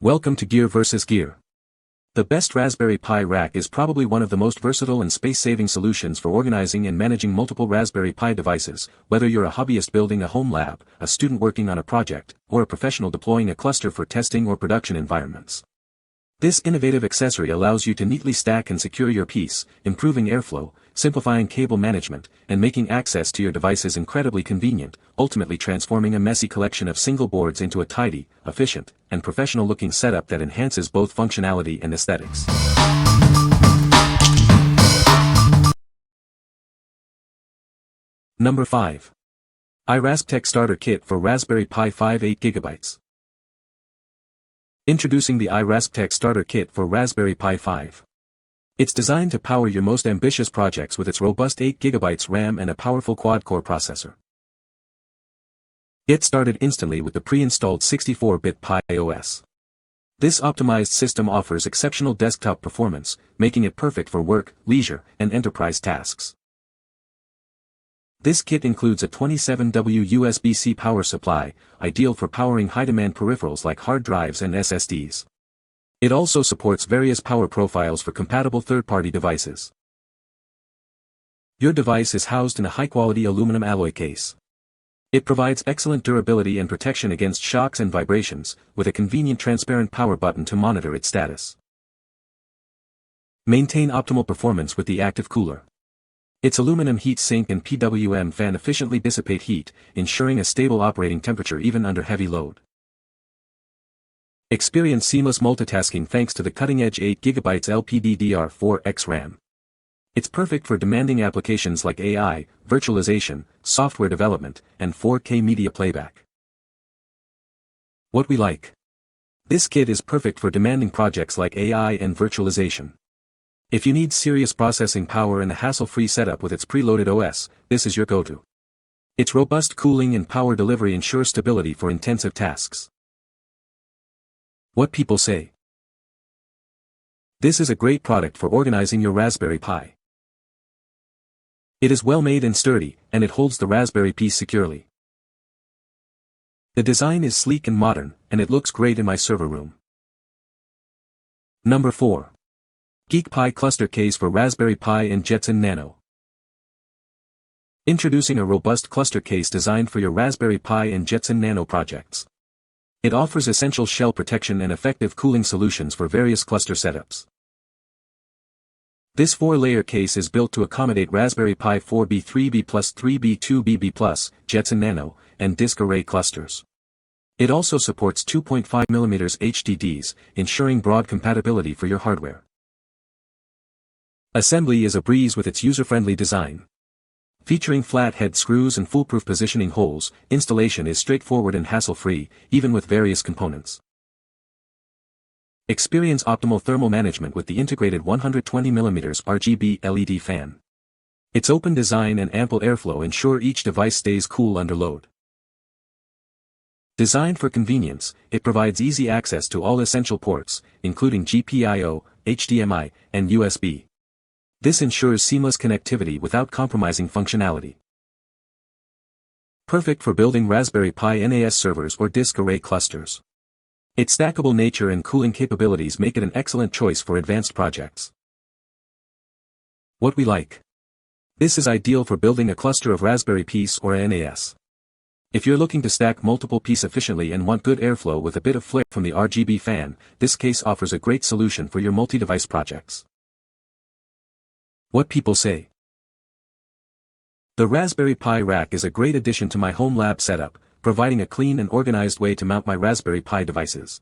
Welcome to Gear vs. Gear. The best Raspberry Pi rack is probably one of the most versatile and space-saving solutions for organizing and managing multiple Raspberry Pi devices, whether you're a hobbyist building a home lab, a student working on a project, or a professional deploying a cluster for testing or production environments. This innovative accessory allows you to neatly stack and secure your piece, improving airflow, simplifying cable management, and making access to your devices incredibly convenient, ultimately transforming a messy collection of single boards into a tidy, efficient, and professional-looking setup that enhances both functionality and aesthetics. Number 5. iRasptek Starter Kit for Raspberry Pi 5 8GB. Introducing the iRasptek Starter Kit for Raspberry Pi 5. It's designed to power your most ambitious projects with its robust 8GB RAM and a powerful quad-core processor. Get started instantly with the pre-installed 64-bit Pi OS. This optimized system offers exceptional desktop performance, making it perfect for work, leisure, and enterprise tasks. This kit includes a 27W USB-C power supply, ideal for powering high-demand peripherals like hard drives and SSDs. It also supports various power profiles for compatible third-party devices. Your device is housed in a high-quality aluminum alloy case. It provides excellent durability and protection against shocks and vibrations, with a convenient transparent power button to monitor its status. Maintain optimal performance with the active cooler. Its aluminum heat sink and PWM fan efficiently dissipate heat, ensuring a stable operating temperature even under heavy load. Experience seamless multitasking thanks to the cutting-edge 8GB LPDDR4X RAM. It's perfect for demanding applications like AI, virtualization, software development, and 4K media playback. What we like. This kit is perfect for demanding projects like AI and virtualization. If you need serious processing power and a hassle-free setup with its preloaded OS, this is your go-to. Its robust cooling and power delivery ensure stability for intensive tasks. What people say. This is a great product for organizing your Raspberry Pi. It is well made and sturdy, and it holds the Raspberry Pi securely. The design is sleek and modern, and it looks great in my server room. Number 4. GeeekPi Cluster Case for Raspberry Pi and Jetson Nano. Introducing a robust cluster case designed for your Raspberry Pi and Jetson Nano projects. It offers essential shell protection and effective cooling solutions for various cluster setups. This 4-layer case is built to accommodate Raspberry Pi 4B 3B+, 3B 2BB+, Jetson Nano, and disk array clusters. It also supports 2.5mm HDDs, ensuring broad compatibility for your hardware. Assembly is a breeze with its user-friendly design. Featuring flat head screws and foolproof positioning holes, installation is straightforward and hassle-free, even with various components. Experience optimal thermal management with the integrated 120mm RGB LED fan. Its open design and ample airflow ensure each device stays cool under load. Designed for convenience, it provides easy access to all essential ports, including GPIO, HDMI, and USB. This ensures seamless connectivity without compromising functionality. Perfect for building Raspberry Pi NAS servers or disk array clusters. Its stackable nature and cooling capabilities make it an excellent choice for advanced projects. What we like. This is ideal for building a cluster of Raspberry Pis or a NAS. If you're looking to stack multiple Pis efficiently and want good airflow with a bit of flair from the RGB fan, this case offers a great solution for your multi-device projects. What people say. The Raspberry Pi rack is a great addition to my home lab setup, providing a clean and organized way to mount my Raspberry Pi devices.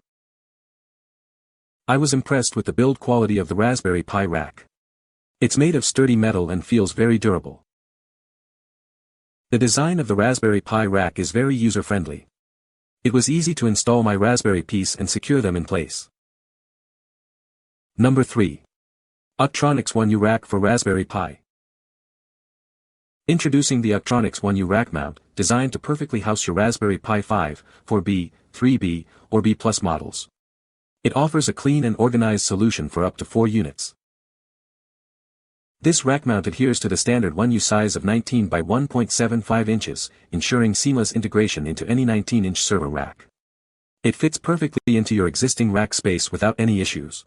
I was impressed with the build quality of the Raspberry Pi rack. It's made of sturdy metal and feels very durable. The design of the Raspberry Pi rack is very user-friendly. It was easy to install my Raspberry Pis and secure them in place. Number 3. UCTRONICS 1U Rack for Raspberry Pi. Introducing the UCTRONICS 1U Rack Mount, designed to perfectly house your Raspberry Pi 5, 4B, 3B, or B+ models. It offers a clean and organized solution for up to 4 units. This rack mount adheres to the standard 1U size of 19 by 1.75 inches, ensuring seamless integration into any 19-inch server rack. It fits perfectly into your existing rack space without any issues.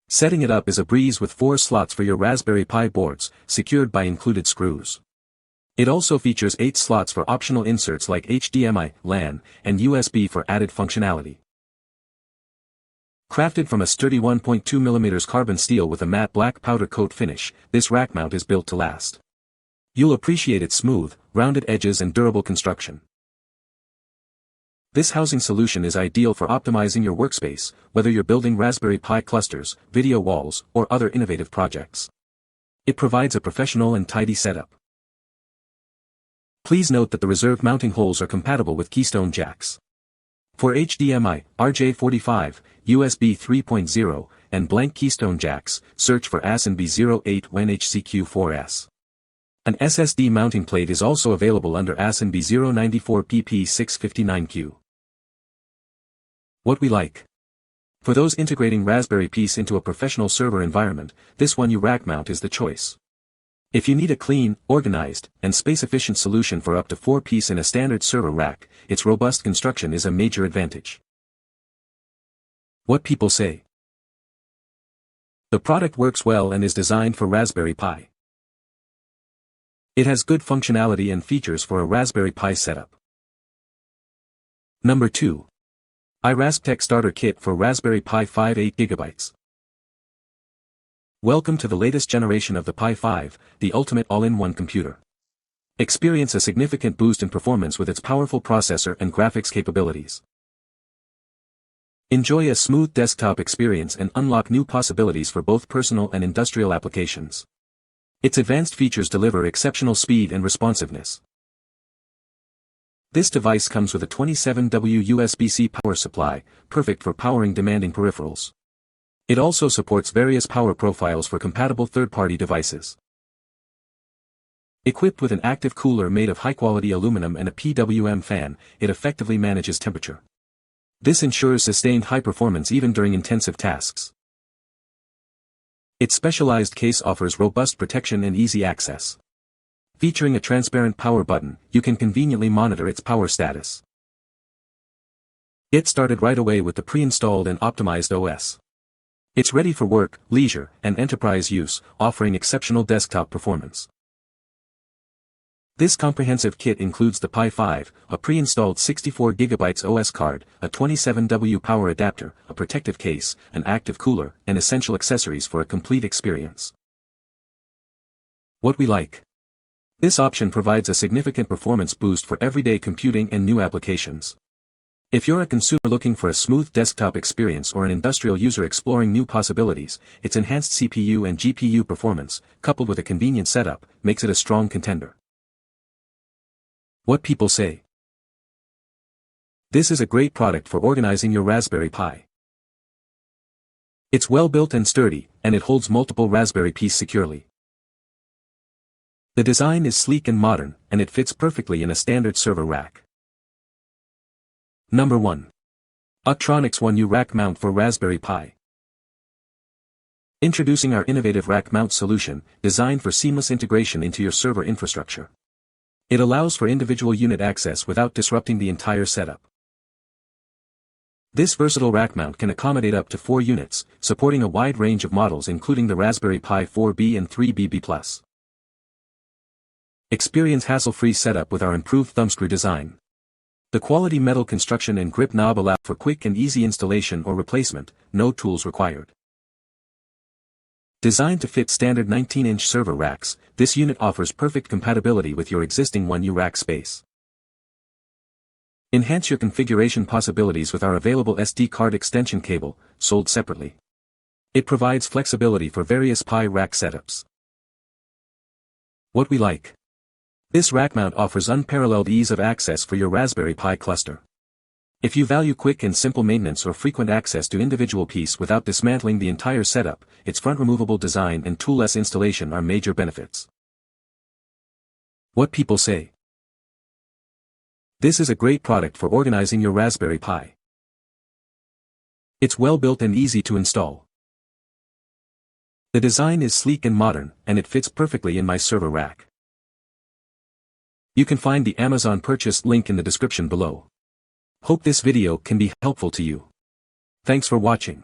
Setting it up is a breeze with 4 slots for your Raspberry Pi boards, secured by included screws. It also features 8 slots for optional inserts like HDMI, LAN, and USB for added functionality. Crafted from a sturdy 1.2mm carbon steel with a matte black powder coat finish, this rack mount is built to last. You'll appreciate its smooth, rounded edges and durable construction. This housing solution is ideal for optimizing your workspace, whether you're building Raspberry Pi clusters, video walls, or other innovative projects. It provides a professional and tidy setup. Please note that the reserved mounting holes are compatible with keystone jacks. For HDMI, RJ45, USB 3.0, and blank keystone jacks, search for ASNB08WNHCQ4S. An SSD mounting plate is also available under ASNB 094PP659Q. What we like. For those integrating Raspberry Pi into a professional server environment, this 1U rack mount is the choice. If you need a clean, organized, and space-efficient solution for up to 4 pieces in a standard server rack, its robust construction is a major advantage. What people say. The product works well and is designed for Raspberry Pi. It has good functionality and features for a Raspberry Pi setup. Number 2. iRasptek Starter Kit for Raspberry Pi 5 8GB. Welcome to the latest generation of the Pi 5, the ultimate all-in-one computer. Experience a significant boost in performance with its powerful processor and graphics capabilities. Enjoy a smooth desktop experience and unlock new possibilities for both personal and industrial applications. Its advanced features deliver exceptional speed and responsiveness. This device comes with a 27W USB-C power supply, perfect for powering demanding peripherals. It also supports various power profiles for compatible third-party devices. Equipped with an active cooler made of high-quality aluminum and a PWM fan, it effectively manages temperature. This ensures sustained high performance even during intensive tasks. Its specialized case offers robust protection and easy access. Featuring a transparent power button, you can conveniently monitor its power status. Get started right away with the pre-installed and optimized OS. It's ready for work, leisure, and enterprise use, offering exceptional desktop performance. This comprehensive kit includes the Pi 5, a pre-installed 64GB OS card, a 27W power adapter, a protective case, an active cooler, and essential accessories for a complete experience. What we like. This option provides a significant performance boost for everyday computing and new applications. If you're a consumer looking for a smooth desktop experience or an industrial user exploring new possibilities, its enhanced CPU and GPU performance, coupled with a convenient setup, makes it a strong contender. What people say. This is a great product for organizing your Raspberry Pi. It's well built and sturdy, and it holds multiple Raspberry Pis securely. The design is sleek and modern, and it fits perfectly in a standard server rack. Number 1. UCTRONICS 1U Rack Mount for Raspberry Pi. Introducing our innovative rack mount solution, designed for seamless integration into your server infrastructure. It allows for individual unit access without disrupting the entire setup. This versatile rack mount can accommodate up to 4 units, supporting a wide range of models including the Raspberry Pi 4B and 3BB+. Experience hassle-free setup with our improved thumbscrew design. The quality metal construction and grip knob allow for quick and easy installation or replacement, no tools required. Designed to fit standard 19-inch server racks, this unit offers perfect compatibility with your existing 1U rack space. Enhance your configuration possibilities with our available SD card extension cable, sold separately. It provides flexibility for various Pi rack setups. What we like. This rack mount offers unparalleled ease of access for your Raspberry Pi cluster. If you value quick and simple maintenance or frequent access to individual pieces without dismantling the entire setup, its front-removable design and toolless installation are major benefits. What people say. This is a great product for organizing your Raspberry Pi. It's well built and easy to install. The design is sleek and modern, and it fits perfectly in my server rack. You can find the Amazon purchase link in the description below. Hope this video can be helpful to you. Thanks for watching.